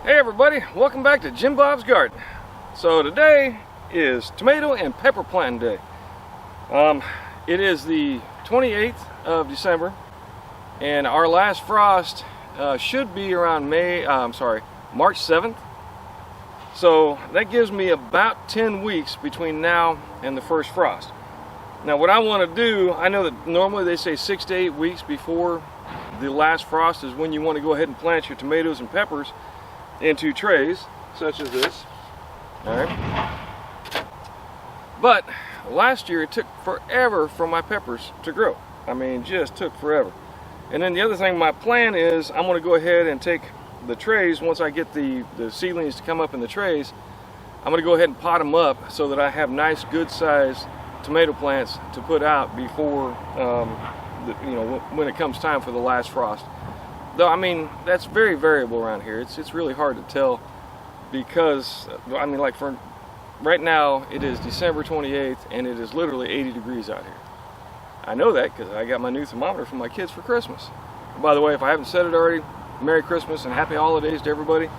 Hey everybody, welcome back to Jim Bob's Garden. So today is tomato and pepper planting day. It is the 28th of December and our last frost should be around March 7th. So that gives me about 10 weeks between now and the first frost. Now what I want to do, I know that normally they say 6 to 8 weeks before the last frost is when you want to go ahead and plant your tomatoes and peppers into trays such as this. Alright. But last year it took forever for my peppers to grow. I mean, just took forever. And then the other thing, my plan is I'm going to go ahead and take the trays, once I get the seedlings to come up in the trays, I'm going to go ahead and pot them up so that I have nice good sized tomato plants to put out before when it comes time for the last frost. Though, I mean, that's very variable around here. It's really hard to tell because, I mean, like for right now, it is December 28th and it is literally 80 degrees out here. I know that because I got my new thermometer from my kids for Christmas. By the way, if I haven't said it already, Merry Christmas and Happy Holidays to everybody.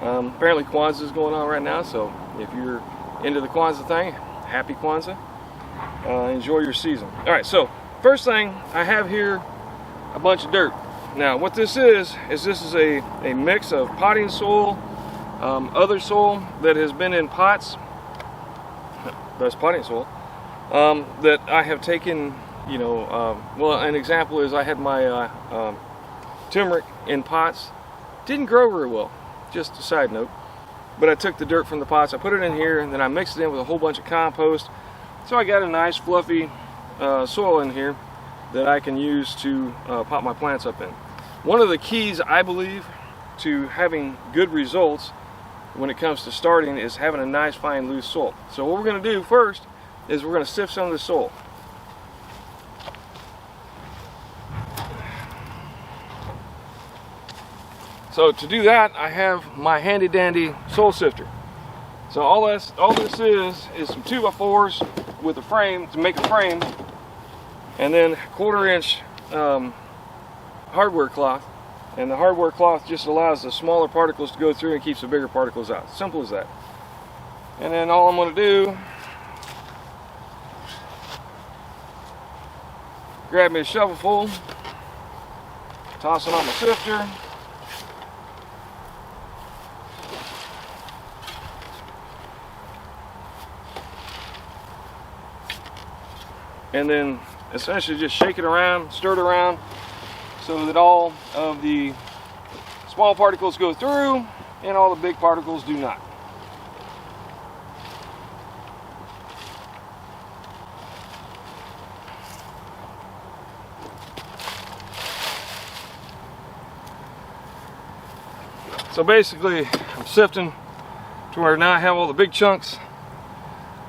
Apparently Kwanzaa is going on right now, so if you're into the Kwanzaa thing, Happy Kwanzaa. Enjoy your season. Alright, so first thing I have here, a bunch of dirt. Now what this is a mix of potting soil, other soil that has been in pots, that's potting soil, that I have taken, well, an example is I had my turmeric in pots. Didn't grow very well, just a side note, but I took the dirt from the pots, I put it in here, and then I mixed it in with a whole bunch of compost, so I got a nice fluffy soil in here that I can use to pot my plants up in. One of the keys, I believe, to having good results when it comes to starting is having a nice fine loose soil. So what we're going to do first is we're going to sift some of the soil. So to do that, I have my handy dandy soil sifter. So all this is some 2x4s with a frame to make a frame, and then 1/4 inch hardware cloth, and the hardware cloth just allows the smaller particles to go through and keeps the bigger particles out. Simple as that. And then all I'm going to do, grab me a shovelful, toss it on my sifter, and then essentially just shake it around, stir it around, so that all of the small particles go through and all the big particles do not. So basically I'm sifting to where now I have all the big chunks,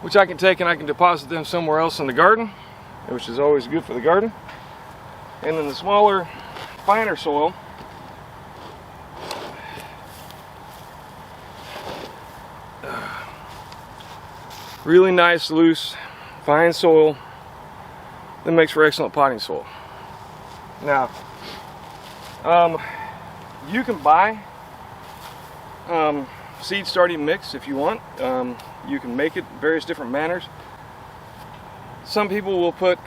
which I can take and I can deposit them somewhere else in the garden, which is always good for the garden. And then the smaller, finer soil, really nice, loose, fine soil that makes for excellent potting soil. Now, you can buy seed starting mix if you want. You can make it various different manners. Some people will put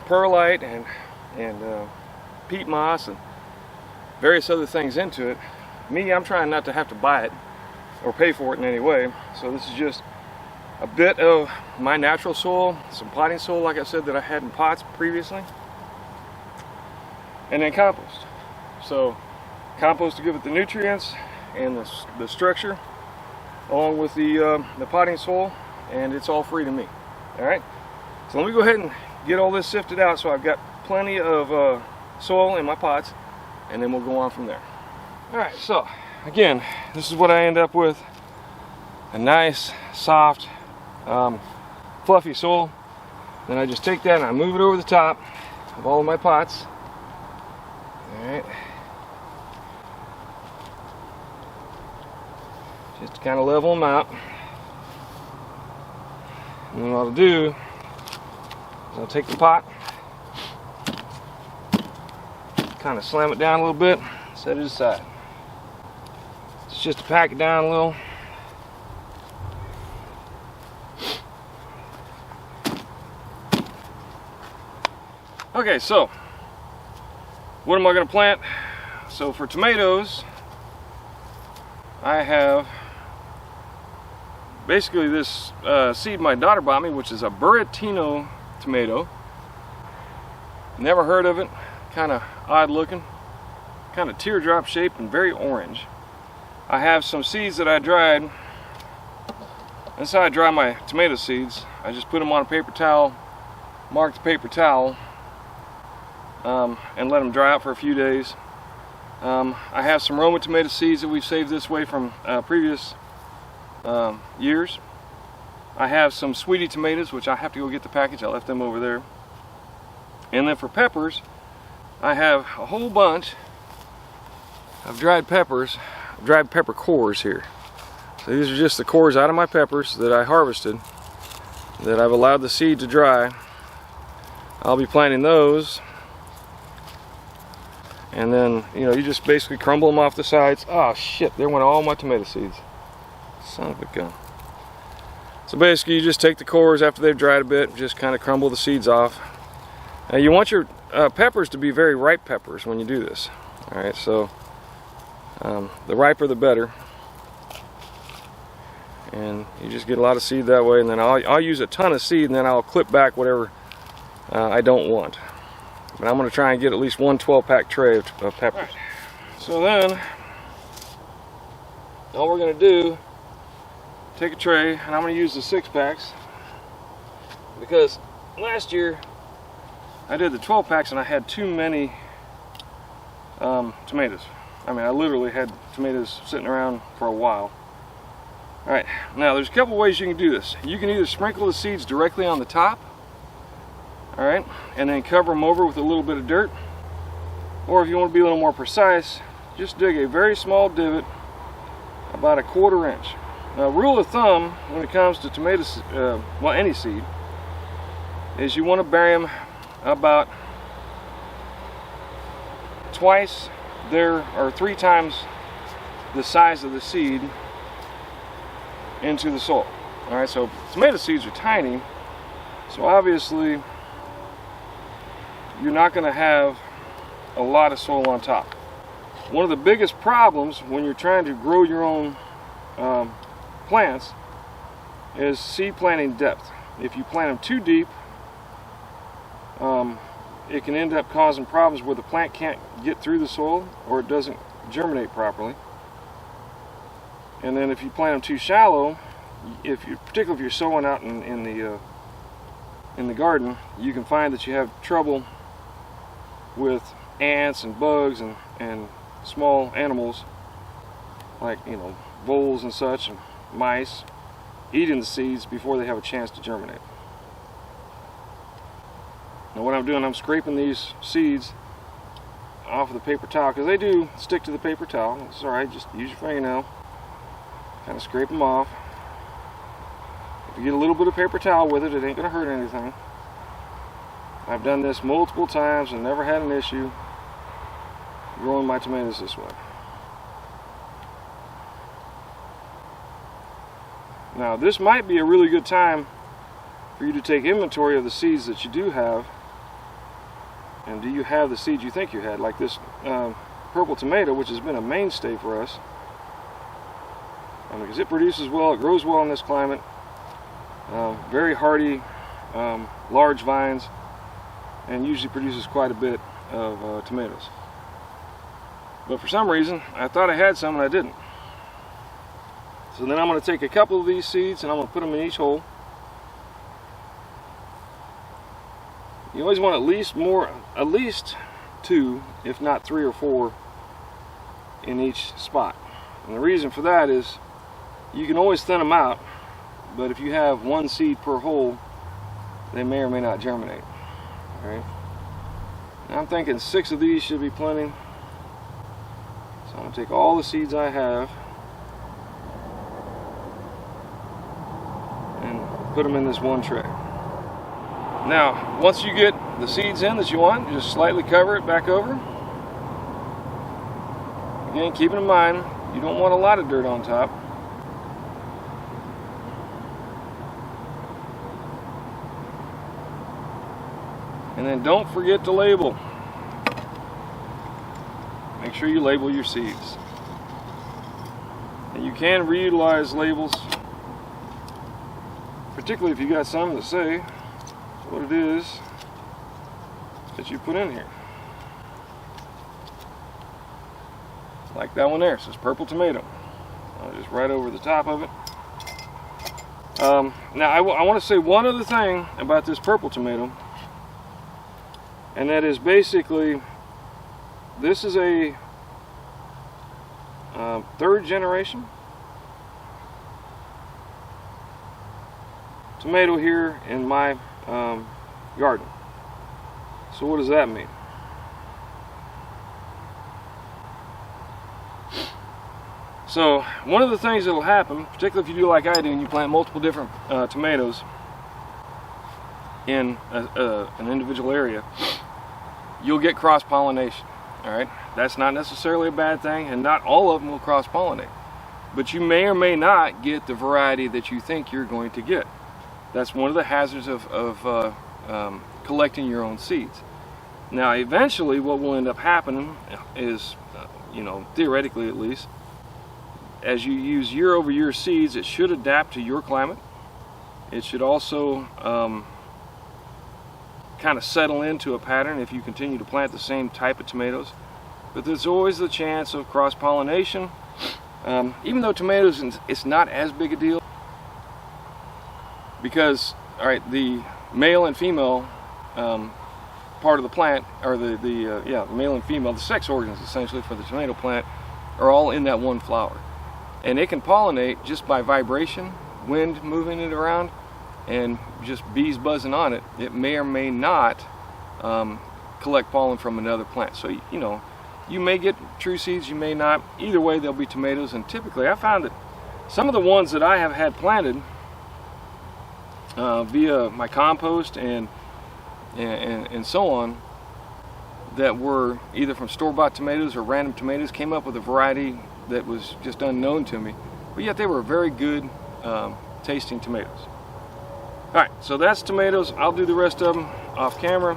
perlite and peat moss and various other things into it. Me, I'm trying not to have to buy it or pay for it in any way. So this is just a bit of my natural soil, some potting soil like I said that I had in pots previously, and then compost. So compost to give it the nutrients and the structure along with the potting soil, and it's all free to me. Alright, so let me go ahead and get all this sifted out so I've got plenty of soil in my pots, and then we'll go on from there. Alright, so again, this is what I end up with. A nice, soft, fluffy soil. Then I just take that and I move it over the top of all of my pots. Alright. Just to kind of level them out. And then what I'll do is I'll take the pot, kind of slam it down a little bit, set it aside. It's just to pack it down a little. Okay, so what am I going to plant? So for tomatoes, I have basically this seed my daughter bought me, which is a Buratino tomato. Never heard of it. Kind of odd looking, kind of teardrop shaped and very orange. I have some seeds that I dried. That's how I dry my tomato seeds. I just put them on a paper towel, mark the paper towel, and let them dry out for a few days. I have some Roma tomato seeds that we've saved this way from previous years. I have some Sweetie tomatoes, which I have to go get the package. I left them over there. And then for peppers, I have a whole bunch of dried peppers, dried pepper cores here. So these are just the cores out of my peppers that I harvested, that I've allowed the seed to dry. I'll be planting those. And then, you know, you just basically crumble them off the sides. Oh shit, there went all my tomato seeds. Son of a gun. So basically you just take the cores after they've dried a bit, just kind of crumble the seeds off. Now you want your peppers to be very ripe peppers when you do this. Alright, so the riper the better. And you just get a lot of seed that way, and then I'll use a ton of seed, and then I'll clip back whatever I don't want. But I'm going to try and get at least one 12-pack tray of peppers. Right. So then, all we're going to do, take a tray, and I'm going to use the 6-packs, because last year I did the 12-packs and I had too many tomatoes. I mean, I literally had tomatoes sitting around for a while. Alright, now there's a couple ways you can do this. You can either sprinkle the seeds directly on the top, alright, and then cover them over with a little bit of dirt. Or if you want to be a little more precise, just dig a very small divot, about 1/4 inch. Now, rule of thumb when it comes to tomatoes, well, any seed, is you want to bury them about twice there, or 3 times the size of the seed into the soil. Alright, so tomato seeds are tiny, so obviously you're not going to have a lot of soil on top. One of the biggest problems when you're trying to grow your own plants is seed planting depth. If you plant them too deep, it can end up causing problems where the plant can't get through the soil, or it doesn't germinate properly. And then if you plant them too shallow, particularly if you're sowing out in the garden, you can find that you have trouble with ants and bugs and small animals like, you know, voles and such, and mice eating the seeds before they have a chance to germinate. Now what I'm doing, I'm scraping these seeds off of the paper towel, because they do stick to the paper towel. It's alright, just use your fingernail, kind of scrape them off. If you get a little bit of paper towel with it, it ain't going to hurt anything. I've done this multiple times and never had an issue growing my tomatoes this way. Now this might be a really good time for you to take inventory of the seeds that you do have, and do you have the seeds you think you had, like this purple tomato, which has been a mainstay for us, because it produces well, it grows well in this climate, very hardy, large vines, and usually produces quite a bit of tomatoes. But for some reason I thought I had some and I didn't. So then I'm going to take a couple of these seeds and I'm going to put them in each hole. You always want at least 2, if not 3 or 4 in each spot. And the reason for that is you can always thin them out, but if you have 1 seed per hole, they may or may not germinate. Alright. Now I'm thinking 6 of these should be plenty. So I'm going to take all the seeds I have and put them in this one tray. Now, once you get the seeds in that you want, you just slightly cover it back over. Again, keeping in mind, You don't want a lot of dirt on top. And then don't forget to label. Make sure you label your seeds. And you can reutilize labels, particularly if you got some that say what it is that you put in here. Like that one there, it says purple tomato. Just right over the top of it. Now I want to say one other thing about this purple tomato, and that is basically this is a third generation tomato here in my garden. So what does that mean? So one of the things that will happen, particularly if you do like I do and you plant multiple different tomatoes in an individual area, you'll get cross-pollination. Alright, that's not necessarily a bad thing, and not all of them will cross-pollinate, but you may or may not get the variety that you think you're going to get. That's one of the hazards of collecting your own seeds. Now eventually what will end up happening is, you know, theoretically at least, as you use year-over-year seeds, it should adapt to your climate. It should also kind of settle into a pattern if you continue to plant the same type of tomatoes. But there's always the chance of cross-pollination. Even though tomatoes, it's not as big a deal, because all right, the male and female part of the plant, or the male and female, the sex organs essentially for the tomato plant, are all in that one flower, and it can pollinate just by vibration, wind moving it around, and just bees buzzing on it. It may or may not collect pollen from another plant. So you know, you may get true seeds, you may not. Either way, they'll be tomatoes. And typically I found that some of the ones that I have had planted via my compost and so on, that were either from store-bought tomatoes or random tomatoes, came up with a variety that was just unknown to me, but yet they were very good tasting tomatoes. Alright, so that's tomatoes. I'll do the rest of them off camera.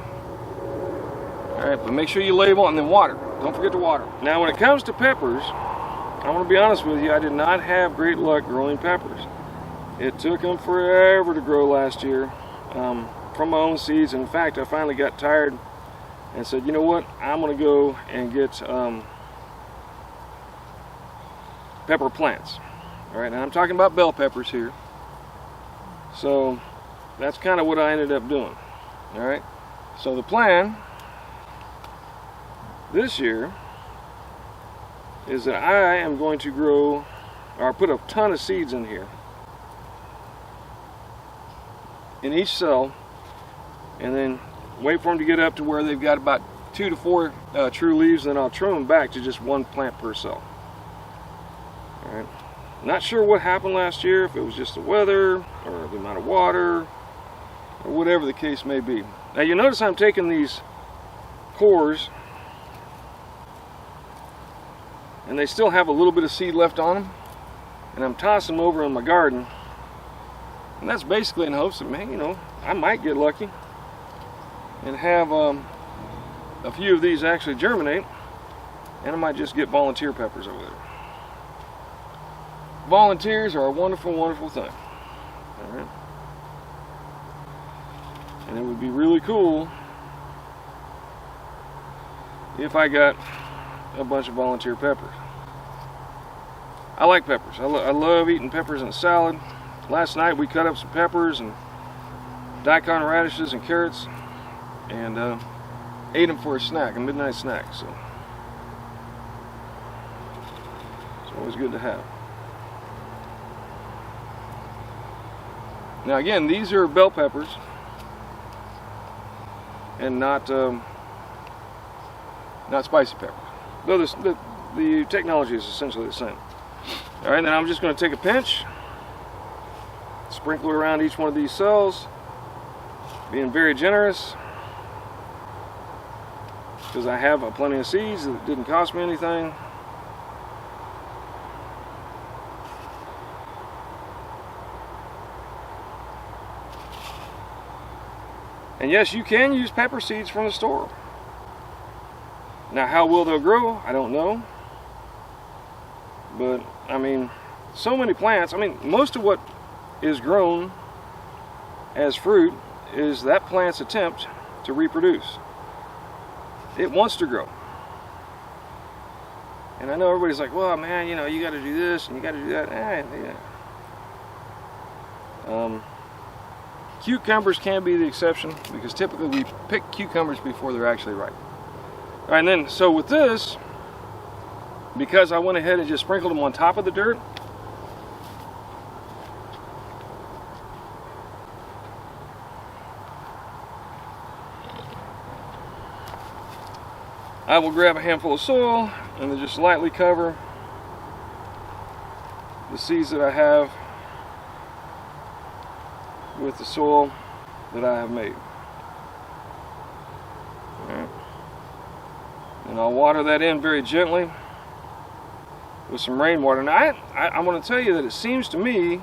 Alright, but make sure you label and then water. Don't forget to water. Now when it comes to peppers, I want to be honest with you, I did not have great luck growing peppers. It took them forever to grow last year from my own seeds. In fact, I finally got tired and said, you know what, I'm going to go and get pepper plants. Alright, now I'm talking about bell peppers here. So that's kind of what I ended up doing. Alright, so the plan this year is that I am going to grow, or put a ton of seeds in here, in each cell, and then wait for them to get up to where they've got about 2 to 4 true leaves, and then I'll trim them back to just 1 plant per cell. Alright, not sure what happened last year, if it was just the weather or the amount of water or whatever the case may be. Now you notice I'm taking these cores and they still have a little bit of seed left on them, and I'm tossing them over in my garden, and that's basically in hopes that, man, you know, I might get lucky and have a few of these actually germinate, and I might just get volunteer peppers over there. Volunteers are a wonderful, wonderful thing. All right, and it would be really cool if I got a bunch of volunteer peppers. I like peppers. I love eating peppers in a salad. Last night we cut up some peppers and daikon radishes and carrots, and ate them for a snack, a midnight snack. So it's always good to have. Now again, these are bell peppers and not spicy peppers. Though the technology is essentially the same. Alright, then I'm just going to take a pinch, sprinkle it around each one of these cells, being very generous, because I have plenty of seeds that didn't cost me anything. And yes, you can use pepper seeds from the store. Now, how will they'll grow? I don't know. But, I mean, so many plants. I mean, most of what is grown as fruit is that plant's attempt to reproduce. It wants to grow. And I know everybody's like, well, man, you know, you got to do this and you got to do that. Cucumbers can be the exception because typically we pick cucumbers before they're actually ripe. All right, and then, so with this, because I went ahead and just sprinkled them on top of the dirt, I will grab a handful of soil and then just lightly cover the seeds that I have with the soil that I have made. All right. And I'll water that in very gently with some rainwater. Now I want to tell you that it seems to me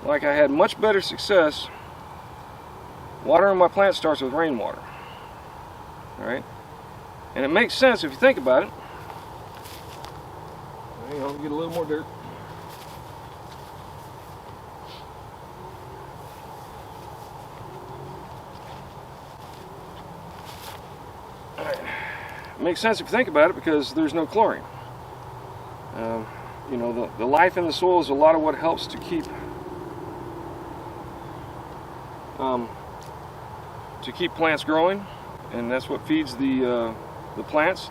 like I had much better success watering my plant starts with rainwater. All right. And it makes sense if you think about it. Hang on, get a little more dirt. All right. It makes sense if you think about it because there's no chlorine. You know, the life in the soil is a lot of what helps to keep plants growing, and that's what feeds the plants,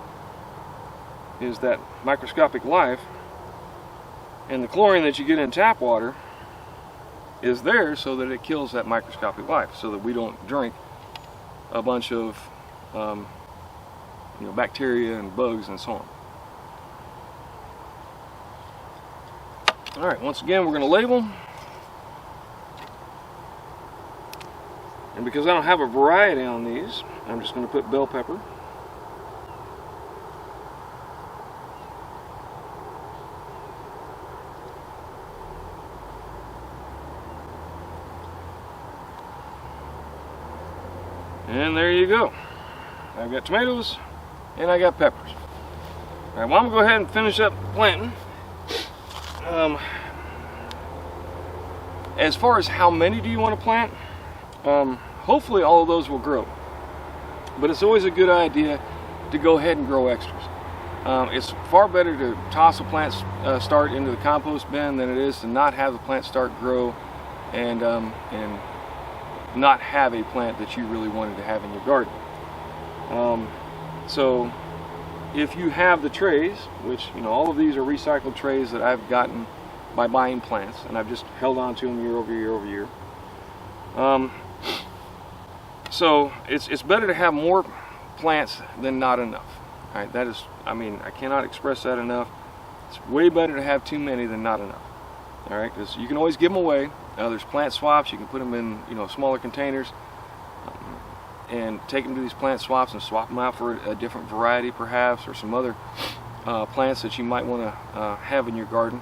is that microscopic life. And the chlorine that you get in tap water is there so that it kills that microscopic life, so that we don't drink a bunch of you know, bacteria and bugs and so on. All right, once again, we're going to label. And because I don't have a variety on these, I'm just going to put bell pepper. And there you go. I've got tomatoes and I got peppers. All right, well, I'm going to go ahead and finish up planting. As far as how many do you want to plant, hopefully all of those will grow. But it's always a good idea to go ahead and grow extras. It's far better to toss a plant start into the compost bin than it is to not have the plant start grow and not have a plant that you really wanted to have in your garden. So if you have the trays, which, you know, all of these are recycled trays that I've gotten by buying plants, and I've just held on to them year over year over year. So it's better to have more plants than not enough. All right, that is, I mean, I cannot express that enough. It's way better to have too many than not enough. All right, because you can always give them away. There's plant swaps. You can put them in, you know, smaller containers and take them to these plant swaps and swap them out for a different variety, perhaps, or some other plants that you might want to have in your garden.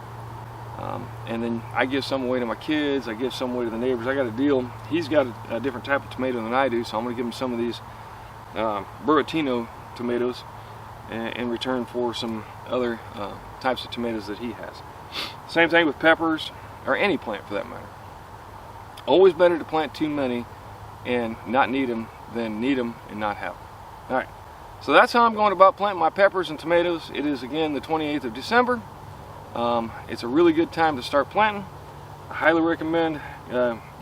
And then I give some away to my kids. I give some away to the neighbors. I got a deal. He's got a different type of tomato than I do, so I'm going to give him some of these Buratino tomatoes in return for some other types of tomatoes that he has. Same thing with peppers, or any plant for that matter. Always better to plant too many and not need them than need them and not have them. All right, so that's how I'm going about planting my peppers and tomatoes. It is, again, the 28th of December. It's a really good time to start planting. I highly recommend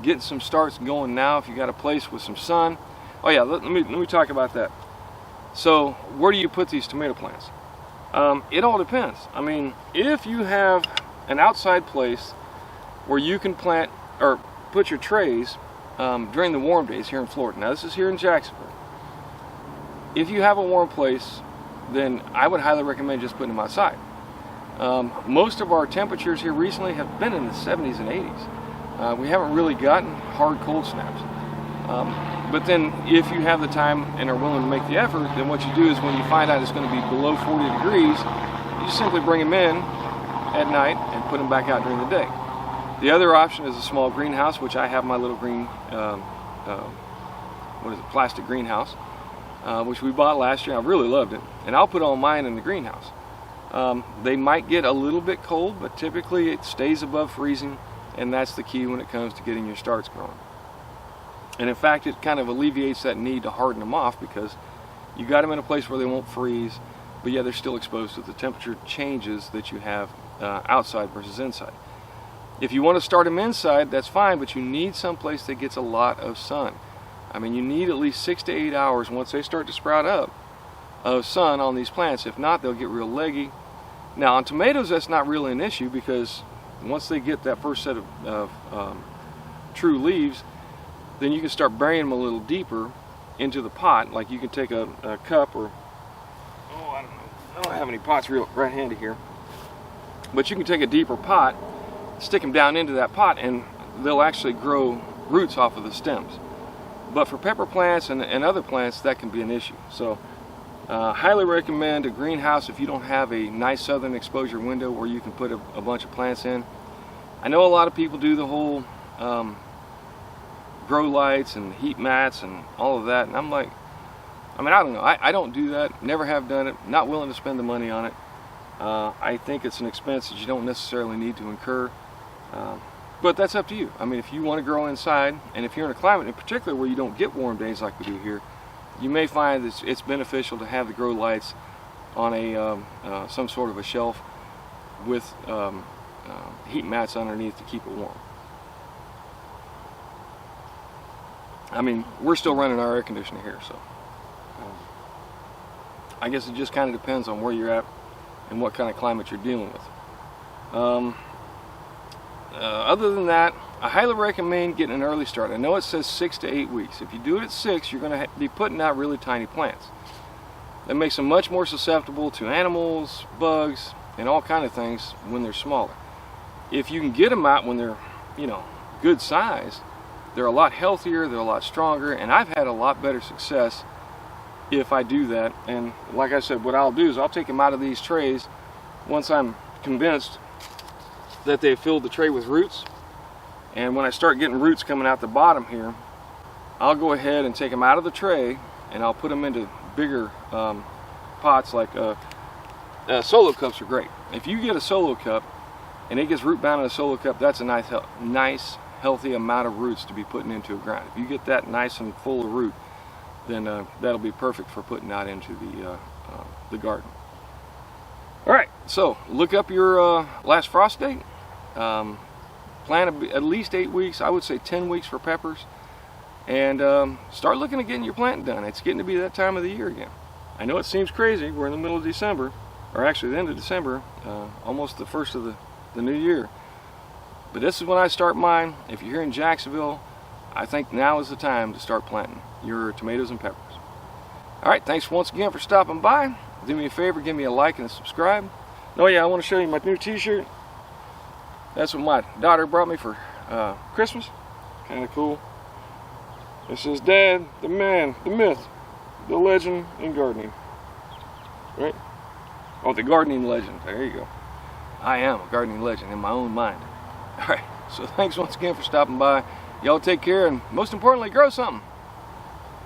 getting some starts going now if you got a place with some sun. Oh yeah, let me talk about that. So where do you put these tomato plants? It all depends. I mean, if you have an outside place where you can plant or put your trays during the warm days here in Florida. Now this is here in Jacksonville. If you have a warm place, then I would highly recommend just putting them outside. Most of our temperatures here recently have been in the 70s and 80s. We haven't really gotten hard cold snaps. But then if you have the time and are willing to make the effort, then what you do is when you find out it's going to be below 40 degrees, you just simply bring them in at night and put them back out during the day. The other option is a small greenhouse, which I have my little green what is it, plastic greenhouse, which we bought last year. I really loved it, and I'll put all mine in the greenhouse. They might get a little bit cold, but typically it stays above freezing, and that's the key when it comes to getting your starts growing. And in fact, it kind of alleviates that need to harden them off, because you got them in a place where they won't freeze, but yeah, they're still exposed to the temperature changes that you have outside versus inside. If you want to start them inside, that's fine, but you need some place that gets a lot of sun. I mean, you need at least 6 to 8 hours once they start to sprout up of sun on these plants. If not, they'll get real leggy. Now on tomatoes, that's not really an issue, because once they get that first set of true leaves, then you can start burying them a little deeper into the pot. Like you can take a cup, or I don't have any pots right handy here, but you can take a deeper pot, stick them down into that pot, and they'll actually grow roots off of the stems. But for pepper plants and other plants, that can be an issue. So highly recommend a greenhouse if you don't have a nice southern exposure window where you can put a bunch of plants in. I know a lot of people do the whole grow lights and heat mats and all of that, and I'm like, I don't know, I don't do that, never have done it, not willing to spend the money on it. I think it's an expense that you don't necessarily need to incur, but that's up to you. I mean, if you want to grow inside, and if you're in a climate in particular where you don't get warm days like we do here, you may find that it's beneficial to have the grow lights on a some sort of a shelf with heat mats underneath to keep it warm. I mean, we're still running our air conditioner here, so I guess it just kind of depends on where you're at and what kind of climate you're dealing with. Other than that, I highly recommend getting an early start. I know it says 6 to 8 weeks. If you do it at 6, you're going to be putting out really tiny plants. That makes them much more susceptible to animals, bugs, and all kind of things when they're smaller. If you can get them out when they're, good size, they're a lot healthier, they're a lot stronger, and I've had a lot better success if I do that. And like I said, what I'll do is I'll take them out of these trays once I'm convinced that they've filled the tray with roots. And when I start getting roots coming out the bottom here, I'll go ahead and take them out of the tray, and I'll put them into bigger pots. Like solo cups are great. If you get a solo cup and it gets root bound in a solo cup, that's a nice healthy amount of roots to be putting into a ground. If you get that nice and full of root, then that'll be perfect for putting out into the garden. All right, so look up your last frost date. Plan at least 8 weeks. I would say 10 weeks for peppers, and start looking at getting your planting done. It's getting to be that time of the year again. I know it seems crazy. We're in the middle of December, or actually the end of December, almost the first of the new year. But this is when I start mine. If you're here in Jacksonville, I think now is the time to start planting your tomatoes and peppers. All right, thanks once again for stopping by. Do me a favor, give me a like and a subscribe. Oh yeah, I want to show you my new t-shirt. That's what my daughter brought me for Christmas. Kind of cool. It says, Dad, the man, the myth, the legend in gardening. Right? Oh, the gardening legend. There you go. I am a gardening legend in my own mind. All right, so thanks once again for stopping by. Y'all take care, and most importantly, grow something.